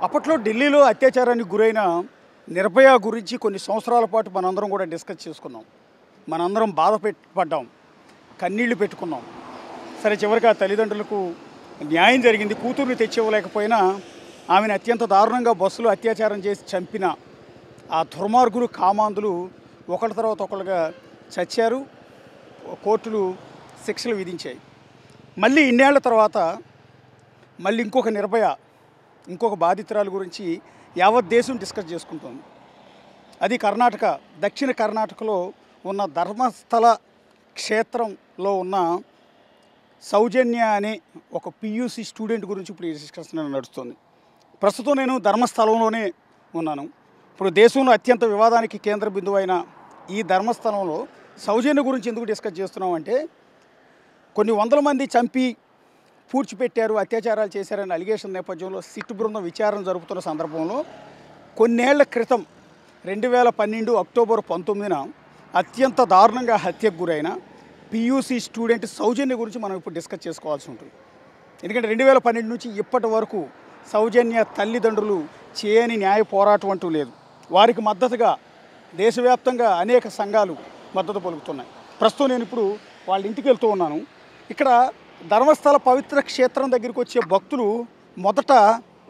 అప్పట్లో ఢిల్లీలో అత్యాచారానికి గురైన నిర్భయ గురించి కొన్ని సంవత్సరాల పాటు మనందరం కూడా డిస్కస్ చేసుకున్నాం. మనందరం పడ్డాం, కన్నీళ్లు పెట్టుకున్నాం. సరే, చివరికి ఆ తల్లిదండ్రులకు న్యాయం జరిగింది. కూతుర్ని తెచ్చివ్వలేకపోయినా ఆమెను అత్యంత దారుణంగా బస్సులో అత్యాచారం చేసి చంపిన ఆ దుర్మార్గులు కామాంధులు ఒకళ్ళ తర్వాత ఒకళ్ళుగా చచ్చారు. కోర్టులు శిక్షలు విధించాయి. మళ్ళీ ఇన్నేళ్ల తర్వాత మళ్ళీ ఇంకొక నిర్భయ, ఇంకొక బాధితురాల గురించి యావత్ దేశం డిస్కస్ చేసుకుంటుంది. అది కర్ణాటక, దక్షిణ కర్ణాటకలో ఉన్న ధర్మస్థల క్షేత్రంలో ఉన్న సౌజన్య అనే ఒక పియూసీ స్టూడెంట్ గురించి ఇప్పుడు ఈ డిస్కషన్ నడుస్తుంది. ప్రస్తుతం నేను ధర్మస్థలంలోనే ఉన్నాను. ఇప్పుడు దేశంలో అత్యంత వివాదానికి కేంద్ర బిందువు అయిన ఈ ధర్మస్థలంలో సౌజన్య గురించి ఎందుకు డిస్కస్ చేస్తున్నామంటే, కొన్ని వందల మంది చంపి పూడ్చిపెట్టారు, అత్యాచారాలు చేశారనే అలిగేషన్ నేపథ్యంలో సిట్ బృందం విచారణ జరుపుతున్న సందర్భంలో కొన్నేళ్ల క్రితం 2012 అక్టోబర్ 19న అత్యంత దారుణంగా హత్యకు గురైన పియూసీ స్టూడెంట్ సౌజన్య గురించి మనం ఇప్పుడు డిస్కస్ చేసుకోవాల్సి ఉంటుంది. ఎందుకంటే 2012 నుంచి ఇప్పటి వరకు సౌజన్య తల్లిదండ్రులు చేయని న్యాయ పోరాటం అంటూ లేదు. వారికి మద్దతుగా దేశవ్యాప్తంగా అనేక సంఘాలు మద్దతు పలుకుతున్నాయి. ప్రస్తుతం నేను ఇప్పుడు వాళ్ళ ఇంటికి వెళ్తూ ఉన్నాను. ఇక్కడ ధర్మస్థల పవిత్ర క్షేత్రం దగ్గరికి వచ్చే భక్తులు మొదట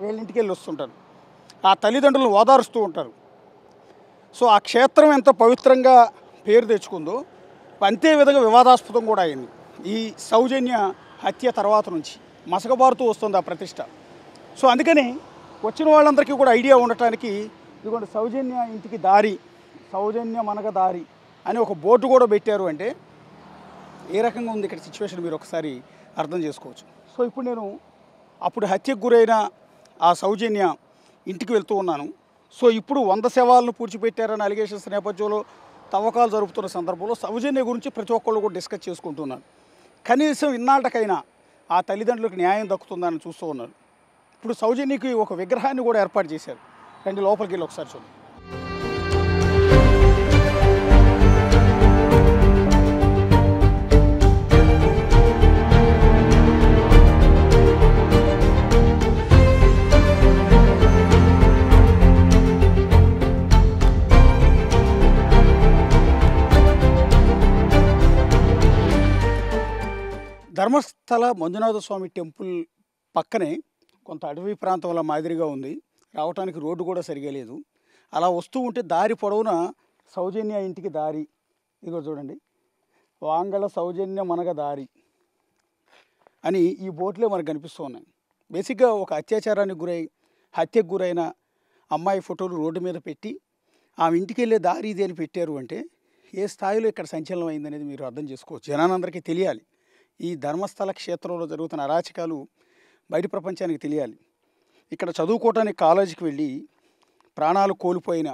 వీళ్ళ ఇంటికి వెళ్ళి వస్తుంటారు, ఆ తల్లిదండ్రులను ఓదారుస్తూ ఉంటారు. సో ఆ క్షేత్రం ఎంత పవిత్రంగా పేరు తెచ్చుకుందో అంతే విధంగా వివాదాస్పదం కూడా అయింది. ఈ సౌజన్య హత్య తర్వాత నుంచి మసకబారుతూ వస్తుంది ఆ ప్రతిష్ట. సో అందుకని వచ్చిన వాళ్ళందరికీ కూడా ఐడియా ఉండటానికి ఇదిగోండి సౌజన్య ఇంటికి దారి, సౌజన్య మనగ దారి అని ఒక బోర్డు కూడా పెట్టారు. అంటే ఏ రకంగా ఉంది ఇక్కడ సిచ్యువేషన్ మీరు ఒకసారి అర్థం చేసుకోవచ్చు. సో ఇప్పుడు నేను అప్పుడు హత్యకు గురైన ఆ సౌజన్య ఇంటికి వెళ్తూ ఉన్నాను. సో ఇప్పుడు 100 శవాలను పూడ్చిపెట్టారని అలిగేషన్స్ నేపథ్యంలో తవ్వకాలు జరుపుతున్న సందర్భంలో సౌజన్య గురించి ప్రతి ఒక్కళ్ళు కూడా డిస్కస్ చేసుకుంటున్నాను. కనీసం ఇన్నాళ్ళకైనా ఆ తల్లిదండ్రులకు న్యాయం దక్కుతుందని చూస్తూ ఉన్నారు. ఇప్పుడు సౌజన్యకి ఒక విగ్రహాన్ని కూడా ఏర్పాటు చేశారు. రండి లోపలికి వెళ్ళి ఒకసారి చూడండి. ధర్మస్థల మంజునాథ స్వామి టెంపుల్ పక్కనే కొంత అడవి ప్రాంతంలో మాదిరిగా ఉంది. రావడానికి రోడ్డు కూడా సరిగా లేదు. అలా వస్తూ ఉంటే దారి పొడవున సౌజన్య ఇంటికి దారి, ఇదిగో చూడండి, వాంగళ సౌజన్య మనగ దారి అని ఈ బోట్లే మనకు కనిపిస్తూ ఉన్నాయి. బేసిక్గా ఒక అత్యాచారానికి హత్యకు గురైన అమ్మాయి ఫోటోలు రోడ్డు మీద పెట్టి ఆమె ఇంటికి వెళ్ళే దారి ఇది అని పెట్టారు అంటే ఏ స్థాయిలో ఇక్కడ సంచలనం అయిందనేది మీరు అర్థం చేసుకోవచ్చు. జనానందరికీ తెలియాలి. ఈ ధర్మస్థల క్షేత్రంలో జరుగుతున్న అరాచకాలు బయట ప్రపంచానికి తెలియాలి. ఇక్కడ చదువుకోవటానికి కాలేజీకి వెళ్ళి ప్రాణాలు కోల్పోయిన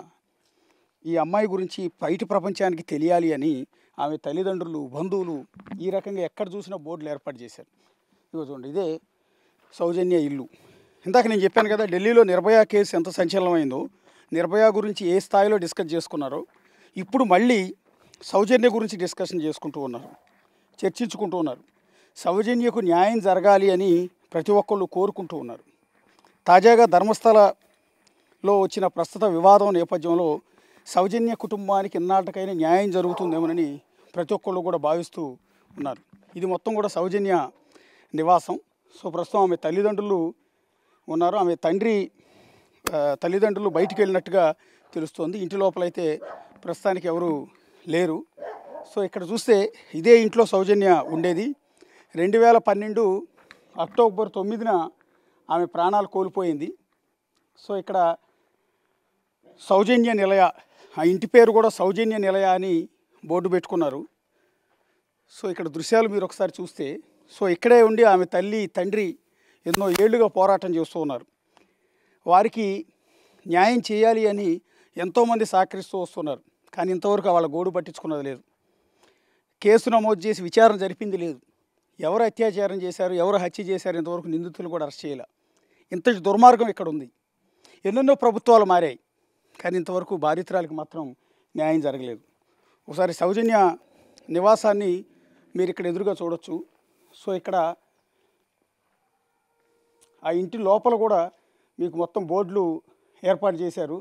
ఈ అమ్మాయి గురించి బయట ప్రపంచానికి తెలియాలి అని ఆమె తల్లిదండ్రులు, బంధువులు ఈ రకంగా ఎక్కడ చూసినా బోర్డులు ఏర్పాటు చేశారు. ఇదిగో చూడండి, ఇదే సౌజన్య ఇల్లు. ఇందాక నేను చెప్పాను కదా, ఢిల్లీలో నిర్భయ కేసు ఎంత సంచలనమైందో, నిర్భయ గురించి ఏ స్థాయిలో డిస్కస్ చేసుకున్నారో, ఇప్పుడు మళ్ళీ సౌజన్య గురించి డిస్కషన్ చేసుకుంటూ ఉన్నారు, చర్చించుకుంటూ ఉన్నారు. సౌజన్యకు న్యాయం జరగాలి అని ప్రతి ఒక్కళ్ళు కోరుకుంటూ ఉన్నారు. తాజాగా ధర్మస్థలలో వచ్చిన ప్రస్తుత వివాదం నేపథ్యంలో సౌజన్య కుటుంబానికి ఇన్నాళ్ళకైనా న్యాయం జరుగుతుందేమోనని ప్రతి ఒక్కళ్ళు కూడా భావిస్తూ ఉన్నారు. ఇది మొత్తం కూడా సౌజన్య నివాసం. సో ప్రస్తుతం ఆమె తల్లిదండ్రులు ఉన్నారు. ఆమె తల్లిదండ్రులు బయటికి వెళ్ళినట్టుగా తెలుస్తోంది. ఇంటి లోపలైతే ప్రస్తుతానికి ఎవరు లేరు. సో ఇక్కడ చూస్తే ఇదే ఇంట్లో సౌజన్య ఉండేది. 2012 అక్టోబర్ 9న ఆమె ప్రాణాలు కోల్పోయింది. సో ఇక్కడ సౌజన్య నిలయ, ఆ ఇంటి పేరు కూడా సౌజన్య నిలయ అని బోర్డు పెట్టుకున్నారు. సో ఇక్కడ దృశ్యాలు మీరు ఒకసారి చూస్తే, సో ఇక్కడే ఉండి ఆమె తల్లి, తండ్రి ఎన్నో ఏళ్లుగా పోరాటం చేస్తూ ఉన్నారు. వారికి న్యాయం చేయాలి అని ఎంతోమంది సహకరిస్తూ వస్తున్నారు. కానీ ఇంతవరకు వాళ్ళ గోడు పట్టించుకున్నది లేదు. కేసు నమోదు చేసి విచారణ జరిపింది లేదు. ఎవరు అత్యాచారం చేశారు, ఎవరు హత్య చేశారు, ఇంతవరకు నిందితులు కూడా అరెస్ట్ చేయాలి. ఇంతటి దుర్మార్గం ఇక్కడ ఉంది. ఎన్నెన్నో ప్రభుత్వాలు మారాయి, కానీ ఇంతవరకు బాధితురాలకు మాత్రం న్యాయం జరగలేదు. ఒకసారి సౌజన్య నివాసాన్ని మీరు ఇక్కడ ఎదురుగా చూడొచ్చు. సో ఇక్కడ ఆ ఇంటి లోపల కూడా మీకు మొత్తం బోర్డులు ఏర్పాటు చేశారు.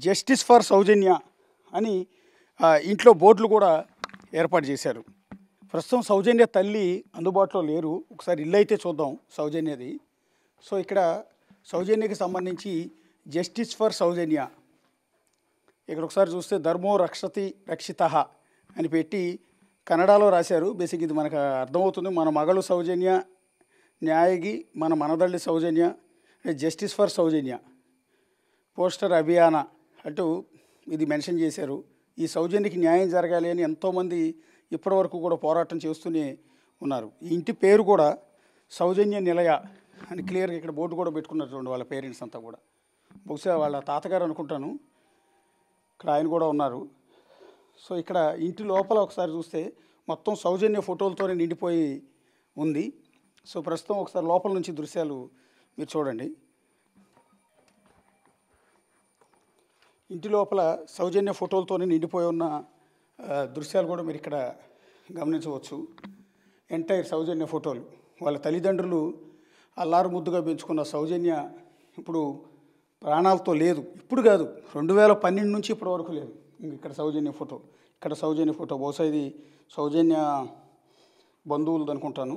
జస్టిస్ ఫర్ సౌజన్య అని ఇంట్లో బోర్డులు కూడా ఏర్పాటు చేశారు. ప్రస్తుతం సౌజన్య తల్లి అందుబాటులో లేరు. ఒకసారి ఇల్లు అయితే చూద్దాం సౌజన్యది. సో ఇక్కడ సౌజన్యకి సంబంధించి జస్టిస్ ఫర్ సౌజన్య ఇక్కడ ఒకసారి చూస్తే ధర్మో రక్షతి రక్షితః అని పెట్టి కన్నడలో రాశారు. బేసిక్ ఇది మనకు అర్థమవుతుంది. మన మಗಳು సౌజన్య న్యాయగి, మన మనదల్లి సౌజన్య, జస్టిస్ ఫర్ సౌజన్య పోస్టర్ అభియాన అంటూ ఇది మెన్షన్ చేశారు. ఈ సౌజన్యకి న్యాయం జరగాలి అని ఎంతోమంది ఇప్పటివరకు కూడా పోరాటం చేస్తూనే ఉన్నారు. ఈ ఇంటి పేరు కూడా సౌజన్య నిలయ అని క్లియర్గా ఇక్కడ బోర్డు కూడా పెట్టుకున్నారు చూడండి. వాళ్ళ పేరెంట్స్ అంతా కూడా బహుశా వాళ్ళ తాతగారు అనుకుంటాను. ఇక్కడ ఆయన కూడా ఉన్నారు. సో ఇక్కడ ఇంటి లోపల ఒకసారి చూస్తే మొత్తం సౌజన్య ఫోటోలతోనే నిండిపోయి ఉంది. సో ప్రస్తుతం ఒకసారి లోపల నుంచి దృశ్యాలు మీరు చూడండి. ఇంటి లోపల సౌజన్య ఫోటోలతోనే నిండిపోయి ఉన్న దృశ్యాలు కూడా మీరు ఇక్కడ గమనించవచ్చు. ఎంటైర్ సౌజన్య ఫోటోలు. వాళ్ళ తల్లిదండ్రులు అల్లారు ముద్దుగా పెంచుకున్న సౌజన్య ఇప్పుడు ప్రాణాలతో లేదు. ఇప్పుడు కాదు, 2012 నుంచి ఇప్పటి వరకు లేదు. ఇక్కడ సౌజన్య ఫోటో, ఇక్కడ సౌజన్య ఫోటో. బహుశా ఇది సౌజన్య బంధువులది అనుకుంటాను.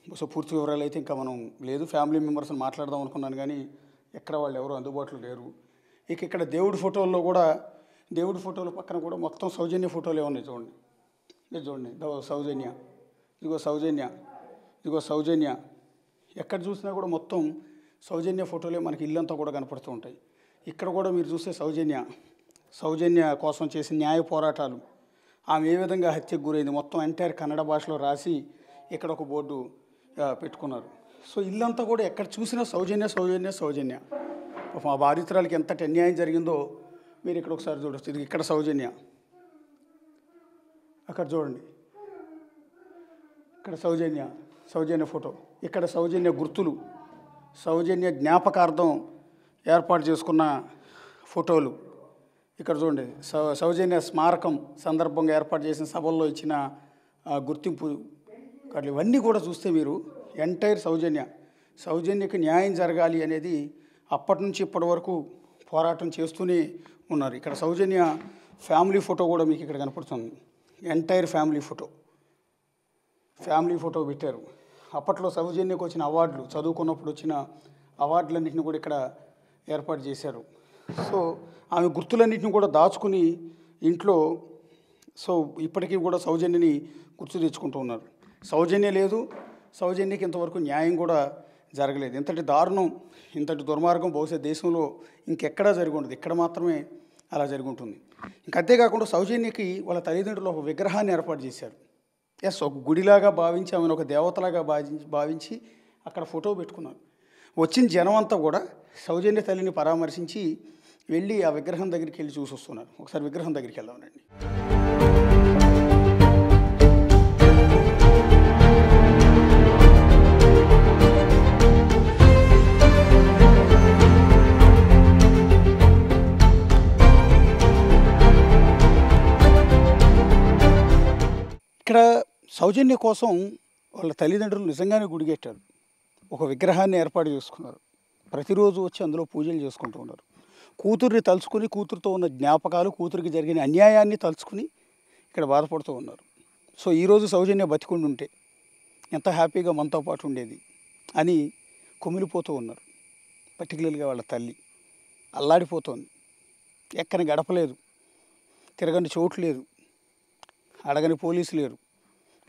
బహుశా పూర్తి వివరాలు అయితే ఇంకా మనం లేదు. ఫ్యామిలీ మెంబర్స్ని మాట్లాడదాం అనుకున్నాను కానీ ఎక్కడ వాళ్ళు ఎవరు అందుబాటులో లేరు. ఇక ఇక్కడ దేవుడి ఫోటోల్లో కూడా, దేవుడి ఫోటోల పక్కన కూడా మొత్తం సౌజన్య ఫోటోలే ఉన్నాయి చూడండి. ఇది చూడండి, సౌజన్య, ఇదిగో సౌజన్య, ఇదిగో సౌజన్య. ఎక్కడ చూసినా కూడా మొత్తం సౌజన్య ఫోటోలే మనకి ఇల్లంతా కూడా కనపడుతూ ఉంటాయి. ఇక్కడ కూడా మీరు చూస్తే సౌజన్య కోసం చేసిన న్యాయ పోరాటాలు, ఆమె ఏ విధంగా హత్యకు గురైంది మొత్తం ఎంటైర్ కన్నడ భాషలో రాసి ఇక్కడ ఒక బోర్డు పెట్టుకున్నారు. సో ఇల్లంతా కూడా ఎక్కడ చూసినా సౌజన్య సౌజన్య సౌజన్య. మా బాధితురాలకి ఎంతటి అన్యాయం జరిగిందో మీరు ఇక్కడ ఒకసారి చూడవచ్చు. ఇది ఇక్కడ సౌజన్య, అక్కడ చూడండి, ఇక్కడ సౌజన్య ఫోటో, ఇక్కడ సౌజన్య గుర్తులు, సౌజన్య జ్ఞాపకార్థం ఏర్పాటు చేసుకున్న ఫోటోలు. ఇక్కడ చూడండి సౌజన్య స్మారకం సందర్భంగా ఏర్పాటు చేసిన సభల్లో ఇచ్చిన గుర్తింపు కార్డులు. ఇవన్నీ కూడా చూస్తే మీరు ఎంటైర్ సౌజన్యకి న్యాయం జరగాలి అనేది అప్పటి నుంచి ఇప్పటి వరకు పోరాటం చేస్తూనే ఉన్నారు. ఇక్కడ సౌజన్య ఫ్యామిలీ ఫోటో కూడా మీకు ఇక్కడ కనపడుతుంది. ఎంటైర్ ఫ్యామిలీ ఫోటో పెట్టారు. అప్పట్లో సౌజన్యకు వచ్చిన అవార్డులు, చదువుకున్నప్పుడు వచ్చిన అవార్డులన్నింటినీ కూడా ఇక్కడ ఏర్పాటు చేశారు. సో ఆమె గుర్తులన్నింటినీ కూడా దాచుకుని ఇంట్లో, సో ఇప్పటికీ కూడా సౌజన్యని గుర్తు తెచ్చుకుంటూ ఉన్నారు. సౌజన్య లేదు, సౌజన్యకి ఇంతవరకు న్యాయం కూడా జరగలేదు. ఇంతటి దారుణం, ఇంతటి దుర్మార్గం బహుశా దేశంలో ఇంకెక్కడా జరిగి ఉండదు. ఇక్కడ మాత్రమే అలా జరిగి ఉంటుంది. అంతేకాకుండా సౌజన్యకి వాళ్ళ తల్లిదండ్రులు ఒక విగ్రహాన్ని ఏర్పాటు చేశారు. ఒక గుడిలాగా భావించి, ఆమెను ఒక దేవతలాగా భావించి అక్కడ ఫోటో పెట్టుకున్నారు. వచ్చిన జనం అంతా కూడా సౌజన్య తల్లిని పరామర్శించి వెళ్ళి ఆ విగ్రహం దగ్గరికి వెళ్ళి చూసి వస్తున్నారు. ఒకసారి విగ్రహం దగ్గరికి వెళ్దామండి. ఇక్కడ సౌజన్య కోసం వాళ్ళ తల్లిదండ్రులు నిజంగానే గుడిగెట్టారు. ఒక విగ్రహాన్ని ఏర్పాటు చేసుకున్నారు. ప్రతిరోజు వచ్చి అందులో పూజలు చేసుకుంటూ ఉన్నారు. కూతుర్ని తలుచుకుని, కూతురుతో ఉన్న జ్ఞాపకాలు, కూతురికి జరిగిన అన్యాయాన్ని తలుచుకుని ఇక్కడ బాధపడుతూ ఉన్నారు. సో ఈరోజు సౌజన్య బతికుండి ఉంటే ఎంత హ్యాపీగా మనతో పాటు ఉండేది అని కుమిలిపోతూ ఉన్నారు. పర్టికులర్గా వాళ్ళ తల్లి అల్లాడిపోతోంది. ఎక్కని గడపలేదు, తిరగని చోటు లేదు, అడగని పోలీసు లేరు.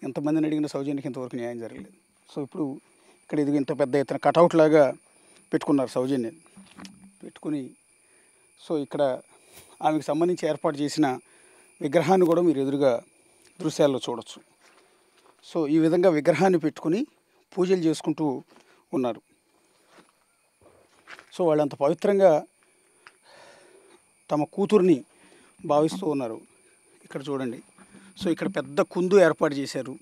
ఎంతమందిని అడిగిన సౌజన్యకి ఇంతవరకు న్యాయం జరగలేదు. సో ఇప్పుడు ఇక్కడ ఇది ఇంత పెద్ద ఎత్తున కటౌట్ లాగా పెట్టుకున్నారు సౌజన్యని పెట్టుకుని. సో ఇక్కడ ఆమెకు సంబంధించి ఏర్పాటు చేసిన విగ్రహాన్ని కూడా మీరు ఎదురుగా దృశ్యాల్లో చూడవచ్చు. సో ఈ విధంగా విగ్రహాన్ని పెట్టుకుని పూజలు చేసుకుంటూ ఉన్నారు. సో వాళ్ళంత పవిత్రంగా తమ కూతుర్ని భావిస్తూ ఉన్నారు. ఇక్కడ చూడండి. సో ఇక్కడ పెద్ద కుందు ఏర్పాటు చేశారు.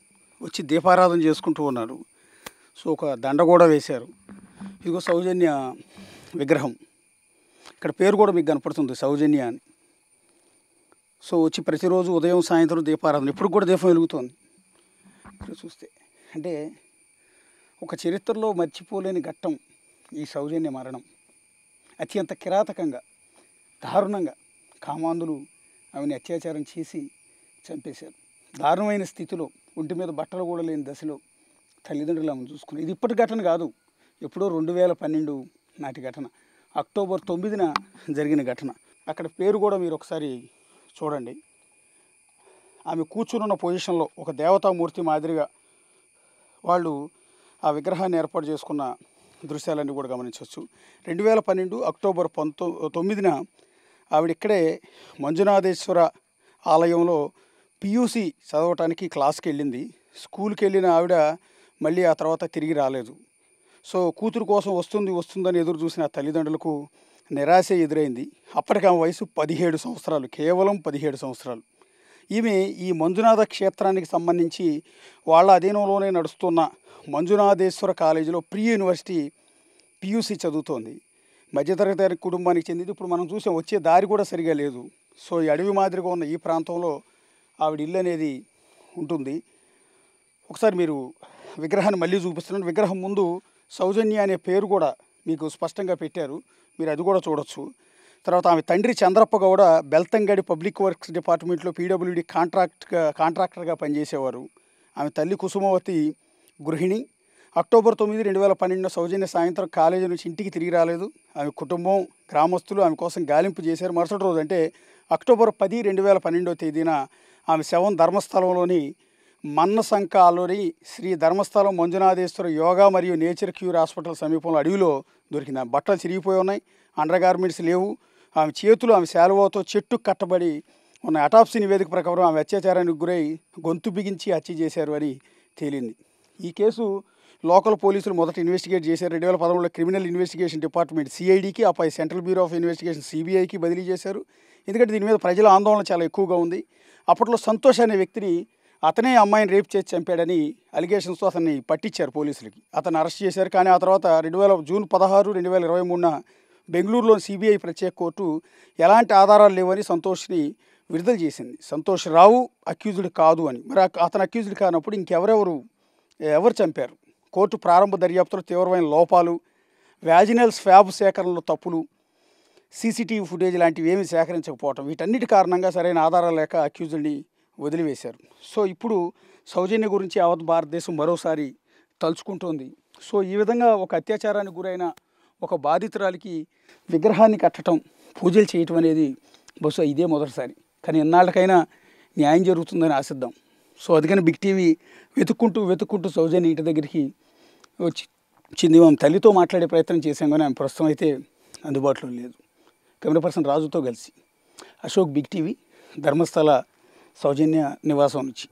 వచ్చి దీపారాధన చేసుకుంటూ ఉన్నారు. సో ఒక దండ కూడా వేశారు. ఇదిగో సౌజన్య విగ్రహం. ఇక్కడ పేరు కూడా మీకు కనపడుతుంది, సౌజన్య అని. సో వచ్చి ప్రతిరోజు ఉదయం సాయంత్రం దీపారాధన, ఇప్పుడు కూడా దీపం వెలుగుతోంది. ఇక్కడ చూస్తే అంటే ఒక చరిత్రలో మర్చిపోలేని ఘట్టం ఈ సౌజన్య మరణం. అత్యంత కిరాతకంగా దారుణంగా కామాంధులు ఆమెను అత్యాచారం చేసి చంపేశారు. దారుణమైన స్థితిలో ఒంటి మీద బట్టలు కూడా లేని దశలో తల్లిదండ్రులు ఆమెను చూసుకున్నారు. ఇది ఇప్పటి ఘటన కాదు, ఎప్పుడో 2012 నాటి ఘటన, అక్టోబర్ 9న జరిగిన ఘటన. అక్కడ పేరు కూడా మీరు ఒకసారి చూడండి. ఆమె కూర్చున్న పొజిషన్లో ఒక దేవతామూర్తి మాదిరిగా వాళ్ళు ఆ విగ్రహాన్ని ఏర్పాటు చేసుకున్న దృశ్యాలన్నీ కూడా గమనించవచ్చు. 2012 అక్టోబర్ 9న ఆవిడ ఇక్కడే మంజునాథేశ్వర ఆలయంలో పియూసి చదవటానికి క్లాస్కి వెళ్ళింది. స్కూల్కి వెళ్ళిన ఆవిడ మళ్ళీ ఆ తర్వాత తిరిగి రాలేదు. సో కూతురు కోసం వస్తుందని ఎదురు చూసిన తల్లిదండ్రులకు నిరాశ ఎదురైంది. అప్పటికి ఆమె వయసు 17 సంవత్సరాలు, కేవలం 17 సంవత్సరాలు. ఈమె ఈ మంజునాథ క్షేత్రానికి సంబంధించి వాళ్ళ అధీనంలోనే నడుస్తున్న మంజునాథేశ్వర కాలేజీలో ప్రీ యూనివర్సిటీ పియూసి చదువుతోంది. మధ్యతరగతి కుటుంబానికి చెందింది. ఇప్పుడు మనం చూసాం, వచ్చే దారి కూడా సరిగా లేదు. సో ఈ అడవి మాదిరిగా ఉన్న ఈ ప్రాంతంలో ఆవిడ ఇల్లు అనేది ఉంటుంది. ఒకసారి మీరు విగ్రహాన్ని మళ్ళీ చూపిస్తున్నాను. విగ్రహం ముందు సౌజన్య అనే పేరు కూడా మీకు స్పష్టంగా పెట్టారు, మీరు అది కూడా చూడొచ్చు. తర్వాత ఆమె తండ్రి చంద్రప్ప గౌడ బెల్తంగడి పబ్లిక్ వర్క్స్ డిపార్ట్మెంట్లో పీడబ్ల్యూడి కాంట్రాక్టర్గా పనిచేసేవారు. ఆమె తల్లి కుసుమవతి గృహిణి. అక్టోబర్ 9, 2012 సౌజన్య సాయంత్రం కాలేజీ నుంచి ఇంటికి తిరిగి రాలేదు. ఆమె కుటుంబం, గ్రామస్తులు ఆమె కోసం గాలింపు చేశారు. మరుసటి రోజు అంటే అక్టోబర్ 10, 2012 తేదీన ఆమె శవం ధర్మస్థలంలోని మన్నసంకాలోని శ్రీ ధర్మస్థలం మంజునాథేశ్వర యోగా మరియు నేచర్ క్యూర్ హాస్పిటల్ సమీపంలో అడవిలో దొరికింది. ఆమె బట్టలు చిరిగిపోయి ఉన్నాయి, అండర్ గార్మెంట్స్ లేవు. ఆమె చేతులు ఆమె శాలువాతో చెట్టు కట్టబడి ఉన్న. అటాప్సీ నివేదిక ప్రకారం ఆమె అత్యాచారానికి గురై గొంతు బిగించి హత్య చేశారు అని తేలింది. ఈ కేసు లోకల్ పోలీసులు మొదట ఇన్వెస్టిగేట్ చేశారు. 2013లో క్రిమినల్ ఇన్వెస్టిగేషన్ డిపార్ట్మెంట్ సిఐడికి, ఆపై సెంట్రల్ బ్యూరో ఆఫ్ ఇన్వెస్టిగేషన్ సిబిఐకి బదిలీ చేశారు. ఎందుకంటే దీని మీద ప్రజల ఆందోళన చాలా ఎక్కువగా ఉంది. అప్పట్లో సంతోష్ అనే వ్యక్తిని, అతనే అమ్మాయిని రేప్ చేసి చంపాడని అలిగేషన్స్తో అతన్ని పట్టించారు పోలీసులకి. అతన్ని అరెస్ట్ చేశారు. కానీ ఆ తర్వాత జూన్ 16, 2023న బెంగళూరులోని సిబిఐ ప్రత్యేక కోర్టు ఎలాంటి ఆధారాలు లేవని సంతోష్ని విడుదల చేసింది. సంతోష్ రావు అక్యూజ్డ్ కాదు అని. మరి అతను అక్యూజ్డ్ కానప్పుడు ఎవరు చంపారు? కోర్టు ప్రారంభ దర్యాప్తులో తీవ్రమైన లోపాలు, వ్యాజినల్ స్వాబ్ సేకరణలో తప్పులు, సీసీటీవీ ఫుటేజ్ లాంటివి ఏమీ సేకరించకపోవటం, వీటన్నిటి కారణంగా సరైన ఆధారాలు లేక అక్యూజ్డ్ని వదిలివేశారు. సో ఇప్పుడు సౌజన్య గురించి యావత్ భారతదేశం మరోసారి తలుచుకుంటోంది. సో ఈ విధంగా ఒక అత్యాచారానికి గురైన ఒక బాధితురాలికి విగ్రహాన్ని కట్టడం, పూజలు చేయటం అనేది బహుశా ఇదే మొదటిసారి. కానీ ఎన్నాళ్ళకైనా న్యాయం జరుగుతుందని ఆశిద్దాం. సో అందుకని బిగ్ టీవీ వెతుక్కుంటూ సౌజన్య ఇంటి దగ్గరికి వచ్చింది. ఆమె తల్లితో మాట్లాడే ప్రయత్నం చేశాం, కానీ ఆమె ప్రస్తుతం అయితే అందుబాటులో లేదు. కెమెరా పర్సన్ రాజుతో కలిసి అశోక్, బిగ్ టీవీ, ధర్మస్థల సౌజన్య నివాసం నుంచి.